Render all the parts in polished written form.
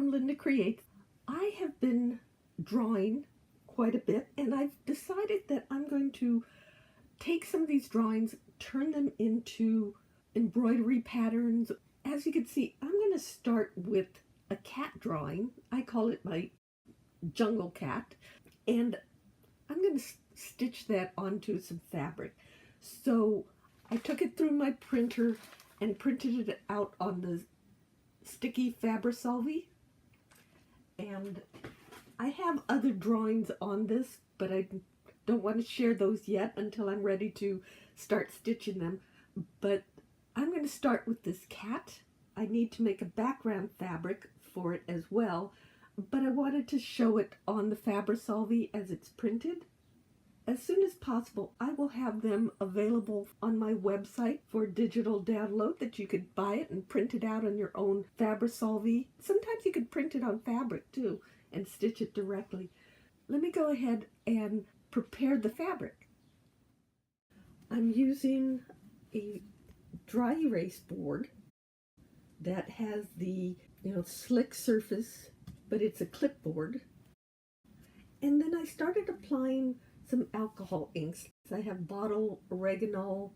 from LyndaCreates. I have been drawing quite a bit, and I've decided that I'm going to take some of these drawings, turn them into embroidery patterns. As you can see, I'm going to start with a cat drawing. I call it my jungle cat, and I'm going to stitch that onto some fabric. So I took it through my printer and printed it out on the sticky Fabrisolvi, and I have other drawings on this, but I don't want to share those yet until I'm ready to start stitching them. But I'm going to start with this cat. I need to make a background fabric for it as well, but I wanted to show it on the Fabrisolvi as it's printed. As soon as possible, I will have them available on my website for digital download, that you could buy it and print it out on your own Fabrisolvi. Sometimes you could print it on fabric too and stitch it directly. Let me go ahead and prepare the fabric. I'm using a dry erase board that has the slick surface, but it's a clipboard. And then I started applying some alcohol inks. I have bottle, oregano,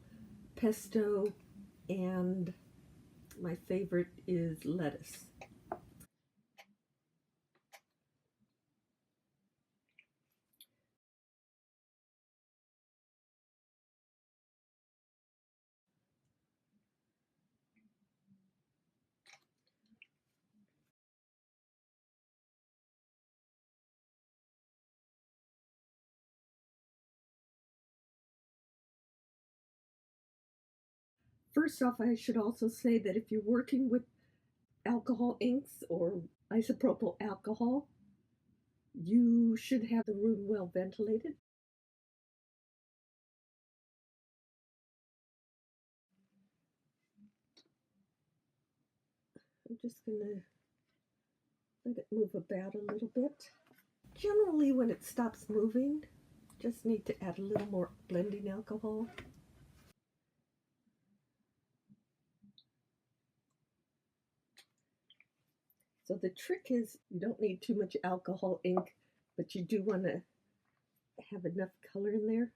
pesto, and my favorite is lettuce. First off, I should also say that if you're working with alcohol inks or isopropyl alcohol, you should have the room well ventilated. I'm just going to let it move about a little bit. Generally, when it stops moving, just need to add a little more blending alcohol. So the trick is you don't need too much alcohol ink, but you do want to have enough color in there.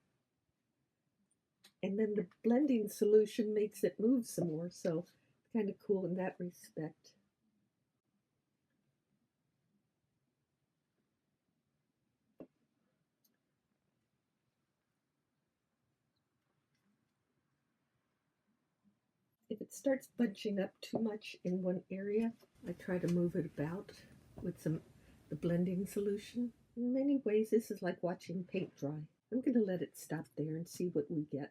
And then the blending solution makes it move some more, so it's kind of cool in that respect. If it starts bunching up too much in one area, I try to move it about with the blending solution. In many ways, this is like watching paint dry. I'm going to let it stop there and see what we get.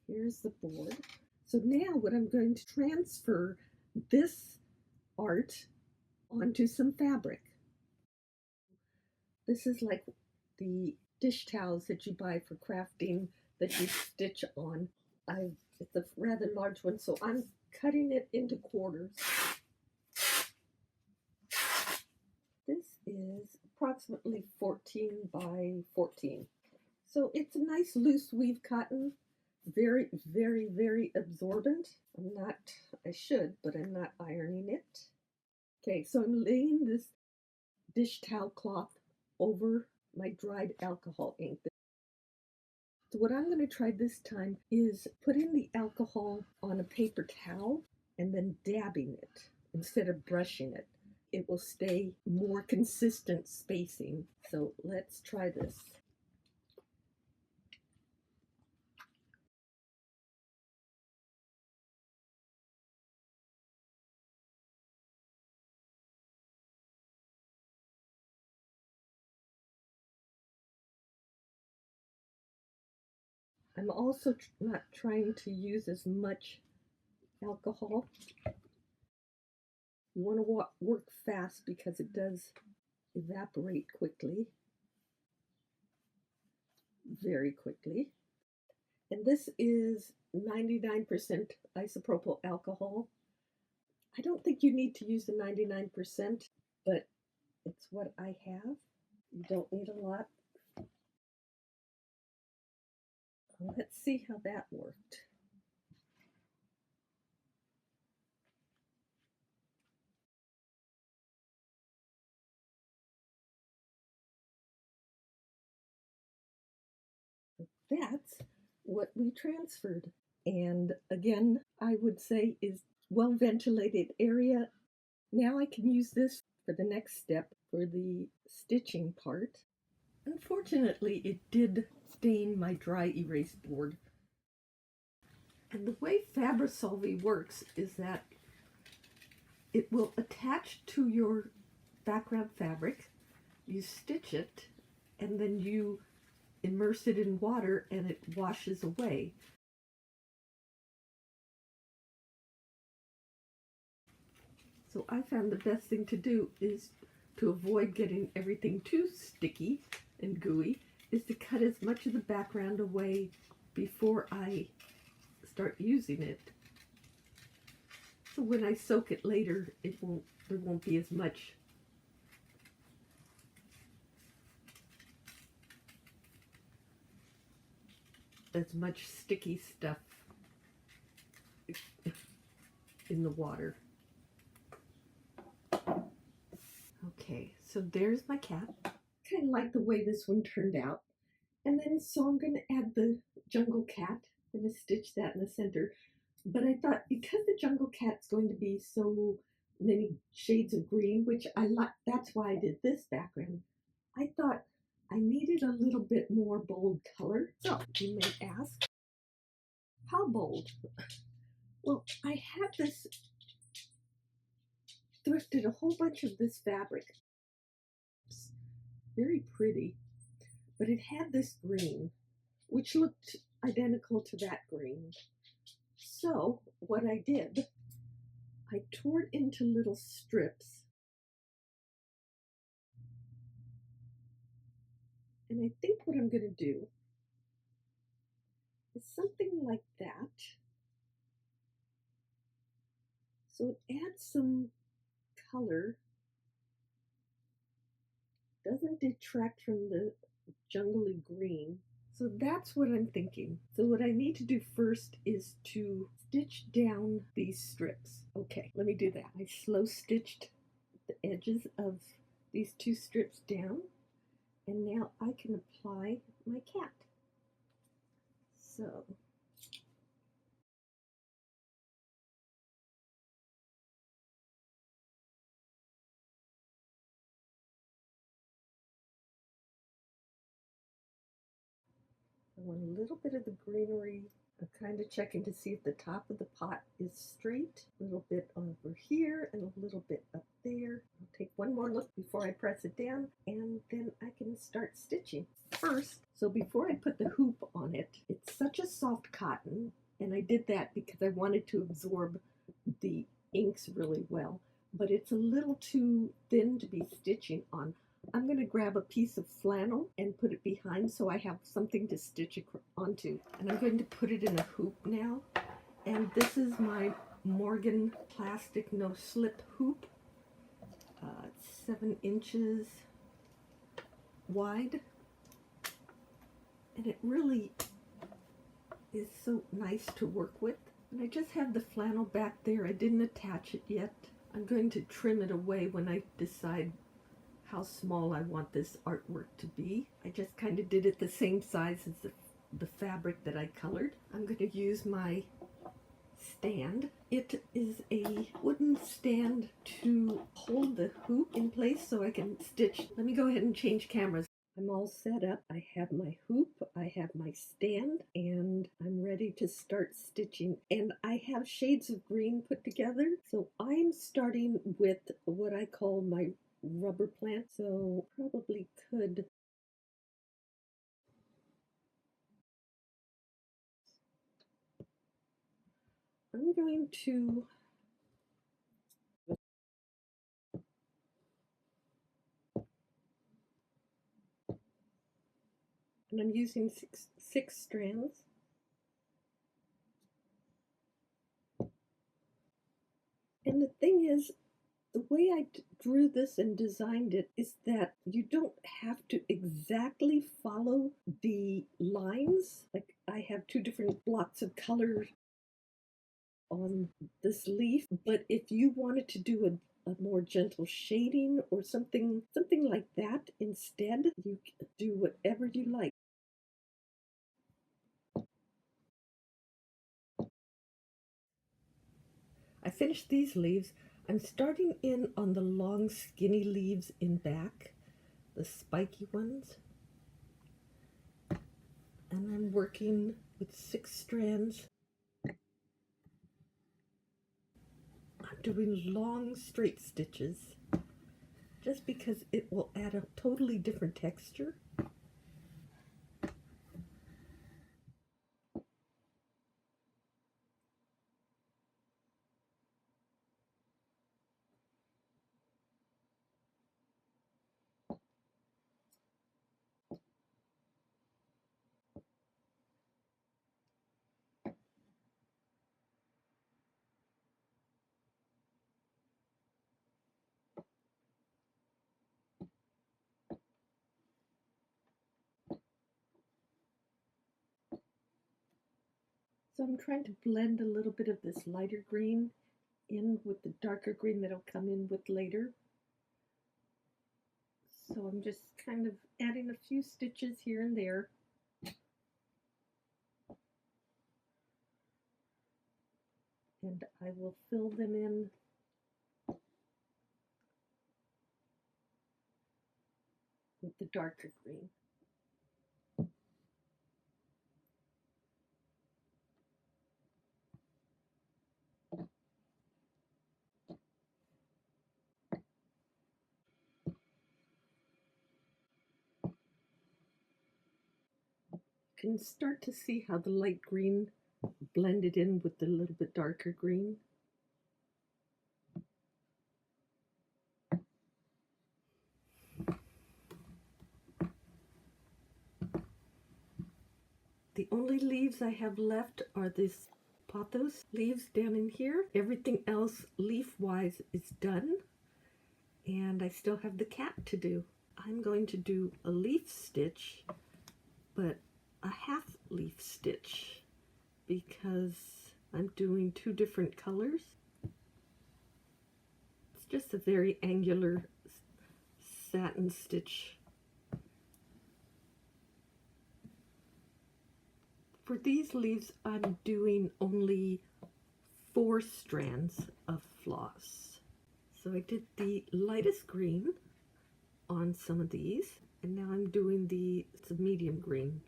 Here's the board. So now what I'm going to transfer this art onto some fabric. This is like the dish towels that you buy for crafting that you stitch on. It's a rather large one, so I'm cutting it into quarters. This is approximately 14 by 14. So it's a nice loose weave cotton, very, very, very absorbent. I should, but I'm not ironing it. Okay, so I'm laying this dish towel cloth over my dried alcohol ink. So what I'm going to try this time is putting the alcohol on a paper towel and then dabbing it instead of brushing it. It will stay more consistent spacing. So let's try this. I'm also not trying to use as much alcohol. You want to work fast because it does evaporate quickly, very quickly. And this is 99% isopropyl alcohol. I don't think you need to use the 99%, but it's what I have. You don't need a lot. Let's see how that worked. that's what we transferred. And again, I would say is well ventilated area. Now I can use this for the next step for the stitching part. Unfortunately, it did stain my dry erase board. And the way Fabrisolve works is that it will attach to your background fabric, you stitch it, and then you immerse it in water and it washes away. So I found the best thing to do is to avoid getting everything too sticky and gooey is to cut as much of the background away before I start using it. So when I soak it later, there won't be as much sticky stuff in the water. Okay, so there's my cat. Kind of like the way this one turned out. And then, so I'm going to add the jungle cat. I'm going to stitch that in the center. But I thought because the jungle cat's going to be so many shades of green, which I like, that's why I did this background. I thought I needed a little bit more bold color. So you may ask, how bold? Well, I had this thrifted a whole bunch of this fabric. It's very pretty, but it had this green, which looked identical to that green. So what I did, I tore it into little strips. And I think what I'm going to do is something like that. So it adds some color, doesn't detract from the jungly green. So that's what I'm thinking. So what I need to do first is to stitch down these strips. Okay, let me do that. I slow stitched the edges of these two strips down, and now I can apply my cat. So I want a little bit of the greenery. I'm kind of checking to see if the top of the pot is straight. A little bit over here and a little bit up there. I'll take one more look before I press it down, and then I can start stitching. First, so before I put the hoop on it, it's such a soft cotton, and I did that because I wanted to absorb the inks really well, but it's a little too thin to be stitching on. I'm going to grab a piece of flannel and put it behind so I have something to stitch onto. And I'm going to put it in a hoop now. And this is my Morgan plastic no slip hoop. It's 7 inches wide. And it really is so nice to work with. And I just have the flannel back there. I didn't attach it yet. I'm going to trim it away when I decide how small I want this artwork to be. I just kind of did it the same size as the fabric that I colored. I'm going to use my stand. It is a wooden stand to hold the hoop in place so I can stitch. Let me go ahead and change cameras. I'm all set up. I have my hoop, I have my stand, and I'm ready to start stitching. And I have shades of green put together. So I'm starting with what I call my rubber plant, so probably could I'm going to and I'm using six strands. And the thing is, the way I drew this and designed it is that you don't have to exactly follow the lines. Like I have two different blocks of color on this leaf, but if you wanted to do a more gentle shading or something like that instead, you can do whatever you like. I finished these leaves. I'm starting in on the long skinny leaves in back, the spiky ones. And I'm working with 6 strands. I'm doing long straight stitches just because it will add a totally different texture. So I'm trying to blend a little bit of this lighter green in with the darker green that'll come in with later. So I'm just kind of adding a few stitches here and there. And I will fill them in with the darker green. You can start to see how the light green blended in with the little bit darker green. The only leaves I have left are these pothos leaves down in here. Everything else leaf-wise is done, and I still have the cat to do. I'm going to do a leaf stitch, but a half leaf stitch because I'm doing 2 different colors. It's just a very angular satin stitch. For these leaves, I'm doing only 4 strands of floss. So I did the lightest green on some of these, and now I'm doing the medium green.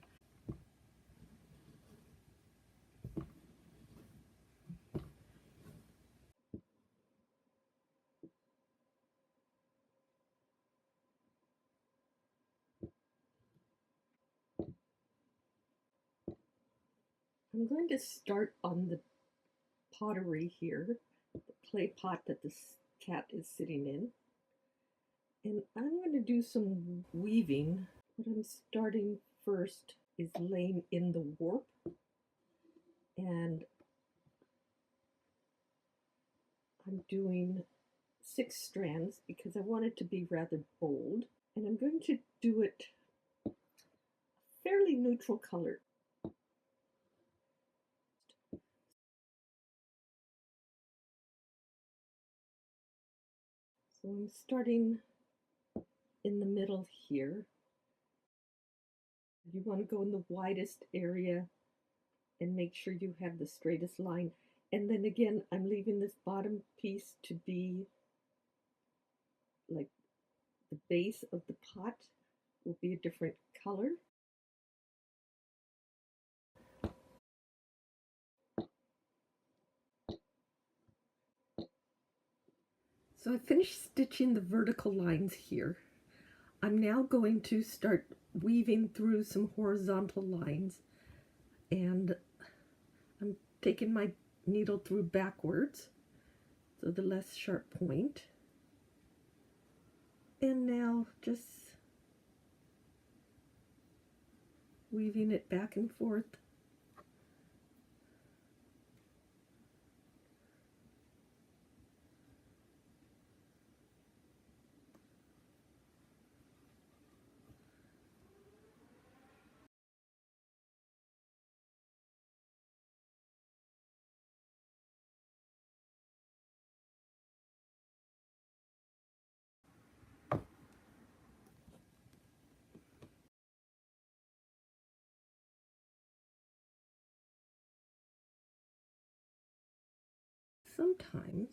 I'm going to start on the pottery here, the clay pot that this cat is sitting in. And I'm going to do some weaving. What I'm starting first is laying in the warp, and I'm doing 6 strands because I want it to be rather bold, and I'm going to do it fairly neutral color. So I'm starting in the middle here. You want to go in the widest area and make sure you have the straightest line. And then again, I'm leaving this bottom piece to be like the base of the pot will be a different color. So I finished stitching the vertical lines here. I'm now going to start weaving through some horizontal lines, and I'm taking my needle through backwards, so the less sharp point. And now just weaving it back and forth. sometimes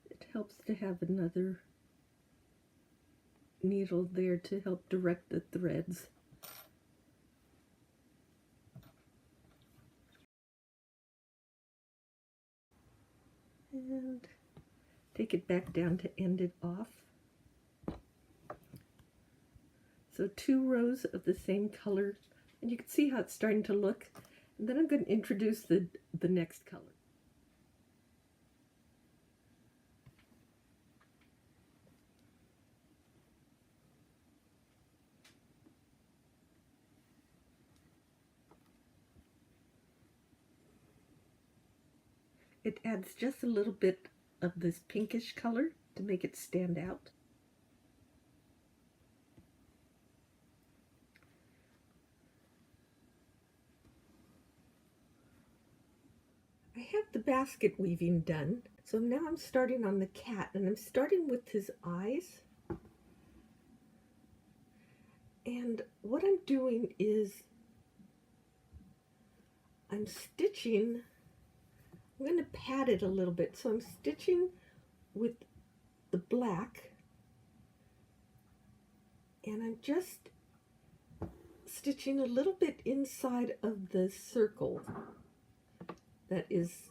it helps to have another needle there to help direct the threads. And take it back down to end it off. So 2 rows of the same color, and you can see how it's starting to look. And then I'm going to introduce the next color. It adds just a little bit of this pinkish color to make it stand out. I have the basket weaving done, so now I'm starting on the cat, and I'm starting with his eyes. And what I'm doing is I'm stitching. I'm going to pat it a little bit, so I'm stitching with the black, and I'm just stitching a little bit inside of the circle that is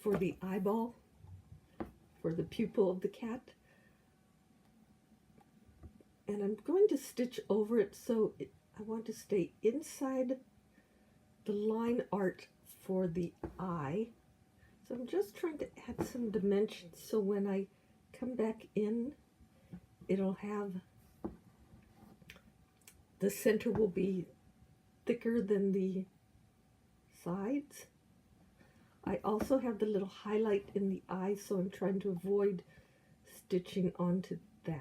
for the eyeball, for the pupil of the cat. And I'm going to stitch over it, so I want to stay inside the line art for the eye. So I'm just trying to add some dimensions, so when I come back in, it'll have, the center will be thicker than the sides. I also have the little highlight in the eye, so I'm trying to avoid stitching onto that.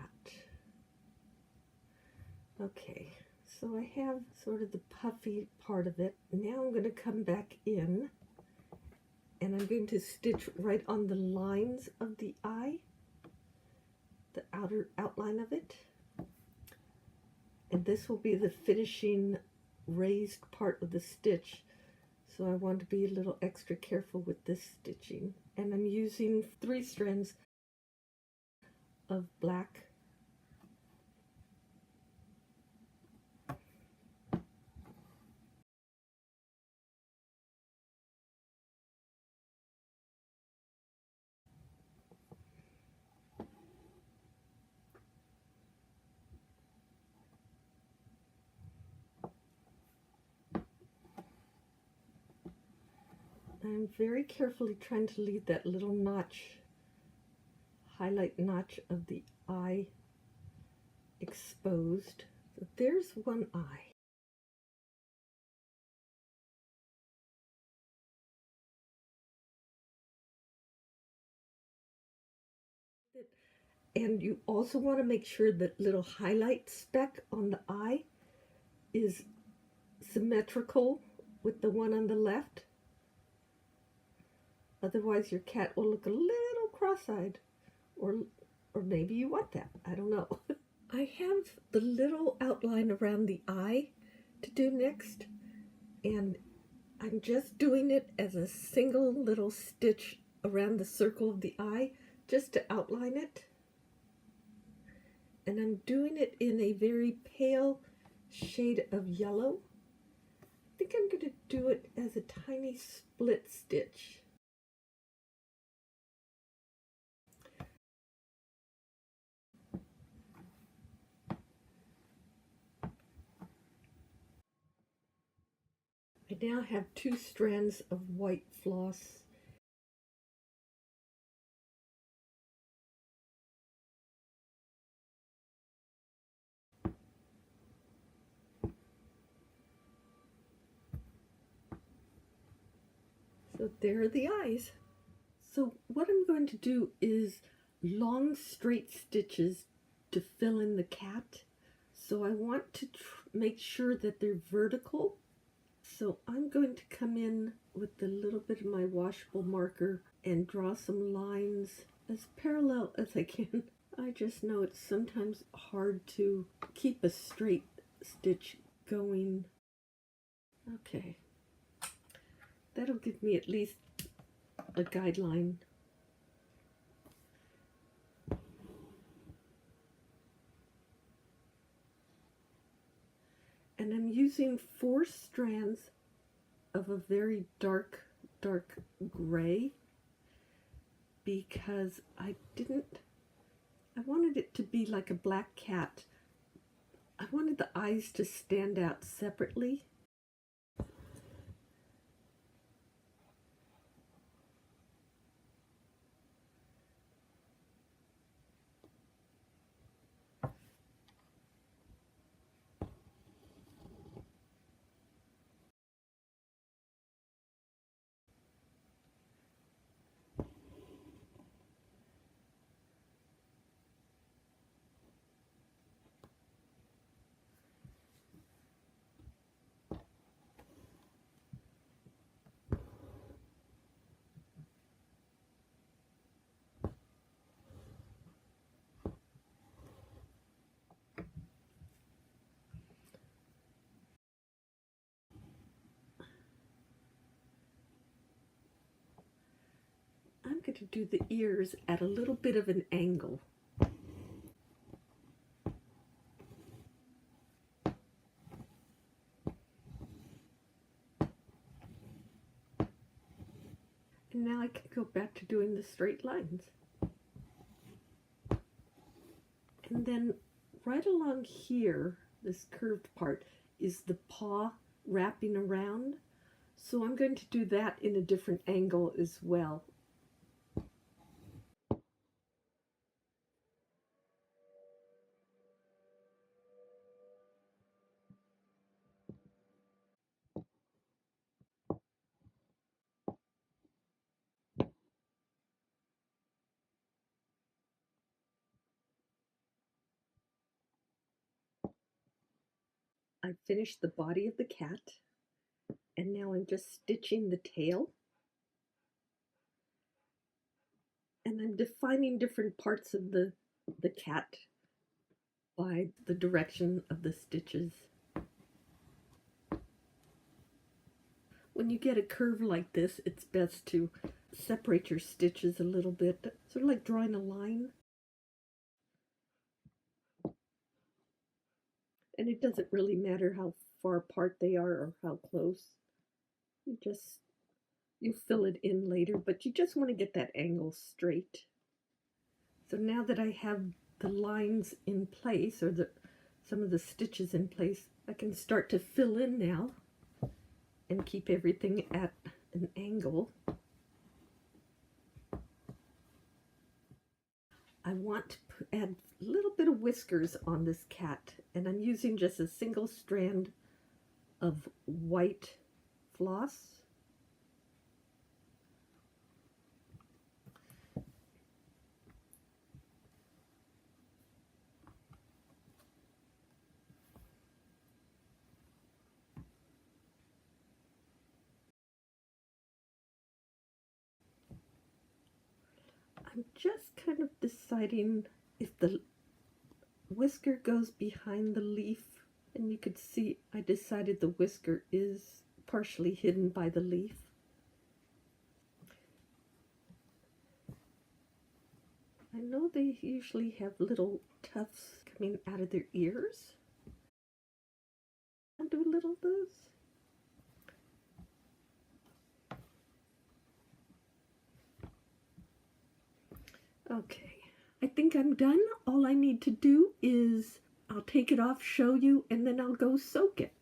Okay, so I have sort of the puffy part of it. Now I'm going to come back in, and I'm going to stitch right on the lines of the eye, the outer outline of it. And this will be the finishing raised part of the stitch. So I want to be a little extra careful with this stitching. And I'm using 3 strands of black. I'm very carefully trying to leave that little notch, highlight notch of the eye exposed. So there's one eye. And you also want to make sure that little highlight speck on the eye is symmetrical with the one on the left. Otherwise your cat will look a little cross-eyed, or maybe you want that, I don't know. I have the little outline around the eye to do next, and I'm just doing it as a single little stitch around the circle of the eye just to outline it. And I'm doing it in a very pale shade of yellow. I think I'm going to do it as a tiny split stitch. I now have 2 strands of white floss. So there are the eyes. So what I'm going to do is long straight stitches to fill in the cat. So I want to make sure that they're vertical. So I'm going to come in with a little bit of my washable marker and draw some lines as parallel as I can. I just know it's sometimes hard to keep a straight stitch going. Okay, that'll give me at least a guideline. And I'm using 4 strands of a very dark gray because I wanted it to be like a black cat. I wanted the eyes to stand out separately. I'm going to do the ears at a little bit of an angle. And now I can go back to doing the straight lines. And then right along here, this curved part, is the paw wrapping around. So I'm going to do that in a different angle as well. I finished the body of the cat, and now I'm just stitching the tail. And I'm defining different parts of the cat by the direction of the stitches. When you get a curve like this, it's best to separate your stitches a little bit, sort of like drawing a line. And it doesn't really matter how far apart they are or how close. You fill it in later, but you just want to get that angle straight. So now that I have the lines in place, or some of the stitches in place, I can start to fill in now and keep everything at an angle. I want to add a little bit of whiskers on this cat, and I'm using just a single strand of white floss. I'm just kind of deciding if the whisker goes behind the leaf, and you could see I decided the whisker is partially hidden by the leaf. I know they usually have little tufts coming out of their ears. I'll do a little of those. Okay, I think I'm done. All I need to do is I'll take it off, show you, and then I'll go soak it.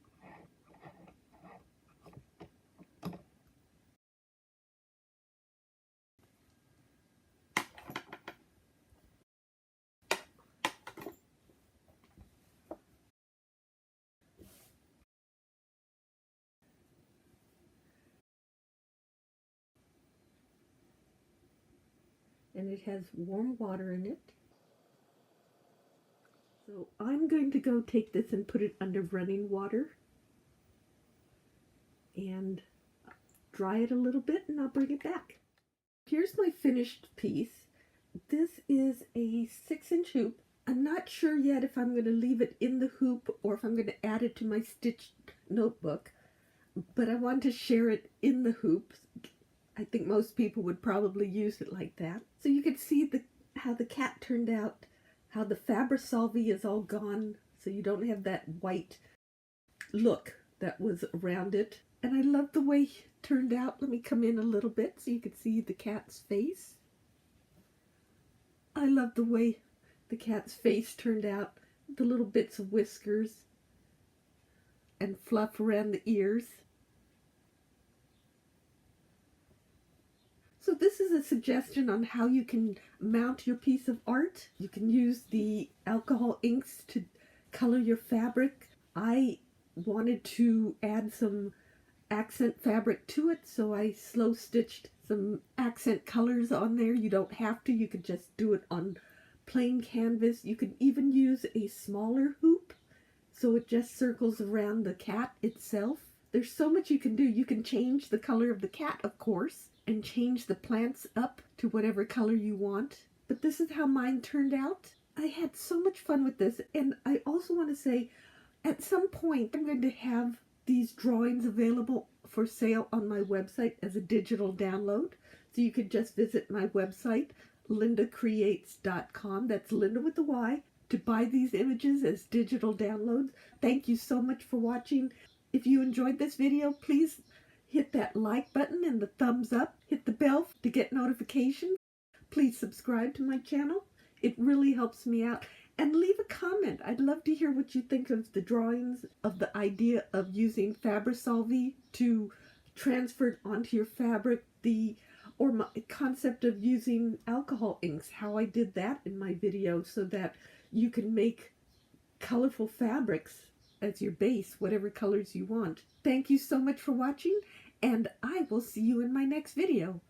And it has warm water in it. So I'm going to go take this and put it under running water and dry it a little bit, and I'll bring it back. Here's my finished piece. This is a 6-inch hoop. I'm not sure yet if I'm going to leave it in the hoop or if I'm going to add it to my stitch notebook, but I want to share it in the hoop I think most people would probably use it like that. So you can see how the cat turned out, how the Fabrisolve is all gone, so you don't have that white look that was around it. And I love the way it turned out. Let me come in a little bit so you can see the cat's face. I love the way the cat's face turned out, the little bits of whiskers and fluff around the ears. So this is a suggestion on how you can mount your piece of art. You can use the alcohol inks to color your fabric. I wanted to add some accent fabric to it, so I slow stitched some accent colors on there. You don't have to, you could just do it on plain canvas. You can even use a smaller hoop so it just circles around the cat itself. There's so much you can do. You can change the color of the cat, of course, and change the plants up to whatever color you want. But this is how mine turned out. I had so much fun with this, and I also want to say, at some point, I'm going to have these drawings available for sale on my website as a digital download. So you could just visit my website, LyndaCreates.com. That's Linda with a Y, to buy these images as digital downloads. Thank you so much for watching. If you enjoyed this video, please hit that like button and the thumbs up. Hit the bell to get notifications. Please subscribe to my channel. It really helps me out. And leave a comment. I'd love to hear what you think of the drawings, of the idea of using Fabrisolve to transfer it onto your fabric, or my concept of using alcohol inks, how I did that in my video so that you can make colorful fabrics as your base, whatever colors you want. Thank you so much for watching, and I will see you in my next video.